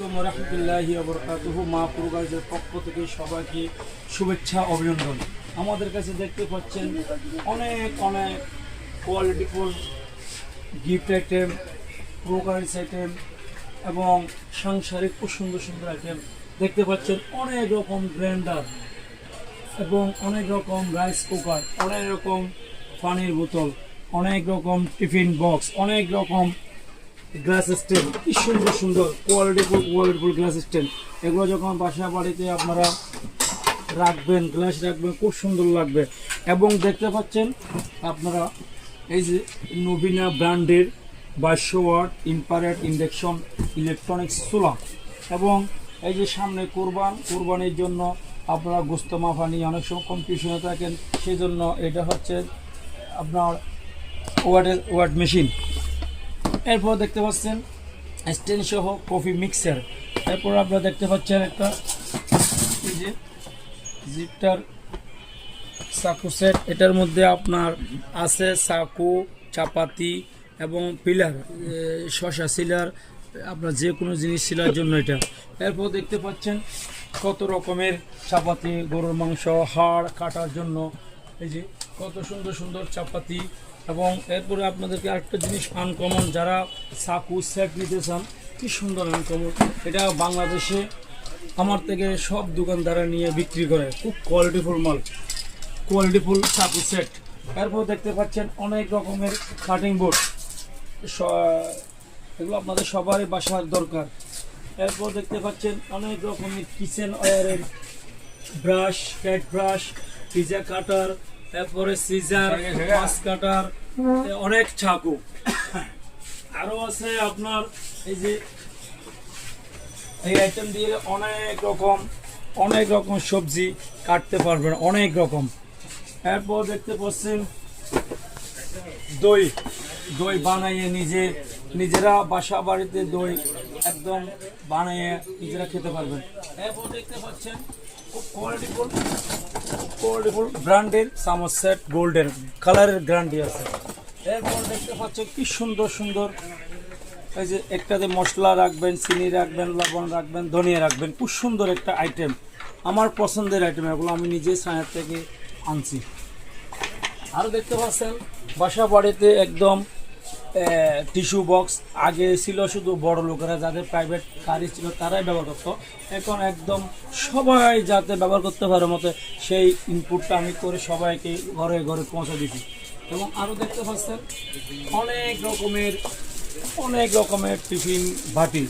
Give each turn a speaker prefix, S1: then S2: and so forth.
S1: রহমতুল্লাহি ওয়া বারাকাতুহু। মা প্রোগ্রামের পক্ষ থেকে সবাইকে শুভেচ্ছা অভিনন্দন। আমাদের কাছে দেখতে পাচ্ছেন অনেক অনেক কোয়ালিটিফুল গিফট আইটেম, প্রোগ্রামের আইটেম এবং সাংসারিক খুব সুন্দর সুন্দর আইটেম দেখতে পাচ্ছেন। অনেক রকম ব্লেন্ডার এবং অনেক রকম রাইস কুকার, অনেক রকম পানির বোতল, অনেক রকম টিফিন বক্স, অনেক রকম গ্লাস স্ট্যান্ড, কি সুন্দর সুন্দর কোয়ালিটিফুল গ্লাস স্ট্যান্ড। এগুলো যখন বাসা বাড়িতে আপনারা রাখবেন, গ্লাস রাখবেন, খুব সুন্দর লাগবে। এবং দেখতে পাচ্ছেন আপনারা এই যে নবীনা ব্র্যান্ডের 2200 ওয়াট ইনফ্রারেড ইন্ডাকশন ইলেকট্রনিক্স চুলা। এবং এই যে সামনে কোরবানির জন্য আপনারা গোস্ত মাফা নিয়ে অনেক সময় কনফিউশনে থাকেন, সেই জন্য এটা হচ্ছে আপনার ওয়াট মেশিন। এরপর দেখতে পাচ্ছেন স্ট্যান্ড সহ কফি মিক্সার। এরপর আপনারা দেখতে পাচ্ছেন একটা এই যে জিপটার চাকু সেট। এটার মধ্যে আপনার আছে চাকু, চাপাতি এবং পিলার, শসা সিলার, আপনার যে কোনো জিনিস সিলার জন্য এটা। এরপর দেখতে পাচ্ছেন কত রকমের চাপাতি, গরুর মাংস, হাড় কাটার জন্য এই যে কত সুন্দর সুন্দর চাপাতি। এবং এরপরে আপনাদেরকে আরেকটা জিনিস আনকমন, যারা চাকু সেট নিতে চান, কি সুন্দর আনকমন। এটা বাংলাদেশে আমার থেকে সব দোকানদাররা নিয়ে বিক্রি করে, খুব কোয়ালিটিফুল মাল, কোয়ালিটিফুল চাকু সেট। এরপর দেখতে পাচ্ছেন অনেক রকমের কাটিং বোর্ড, এগুলো আপনাদের সবারই বাসার দরকার। এরপর দেখতে পাচ্ছেন অনেক রকমের কিচেন ওয়্যারের brush, cat brush, pizza cutter, তারপরে সিজার, মাছ কাটার, অনেক চাকু। আরও আছে আপনার এই যে এই আইটেম দিয়ে অনেক রকম সবজি কাটতে পারবেন, অনেক রকম। এরপর দেখতে পাচ্ছেন দই বানাইয়ে নিজেরা বাসা বাড়িতে দই একদম বানিয়ে নিজেরা খেতে পারবেন। এরপর দেখতে পাচ্ছেন খুব কোয়ালিটিফুল ব্র্যান্ডের চামচ সেট, গোল্ডেন কালারের গ্যারান্টি আছে। এরপর দেখতে পাচ্ছেন কি সুন্দর সুন্দর এই যে একটাতে মশলা রাখবেন, চিনি রাখবেন, লবণ রাখবেন, ধনিয়া রাখবেন, খুব সুন্দর একটা আইটেম, আমার পছন্দের আইটেম। এগুলো আমি নিজে সায়ার থেকে আনছি। আরও দেখতে পাচ্ছেন বাসা বাড়িতে একদম টিস্যু বক্স। আগে ছিল শুধু বড় লোকেরা, যাদের প্রাইভেট গাড়ি ছিল তারাই ব্যবহার করতো। এখন একদম সবাই যাতে ব্যবহার করতে পারে মতো সেই ইনপুটটা আমি করে সবাইকে ঘরে ঘরে পৌঁছে দিচ্ছি। এবং আরও দেখতে পাচ্ছেন অনেক রকমের টিফিন বাটি,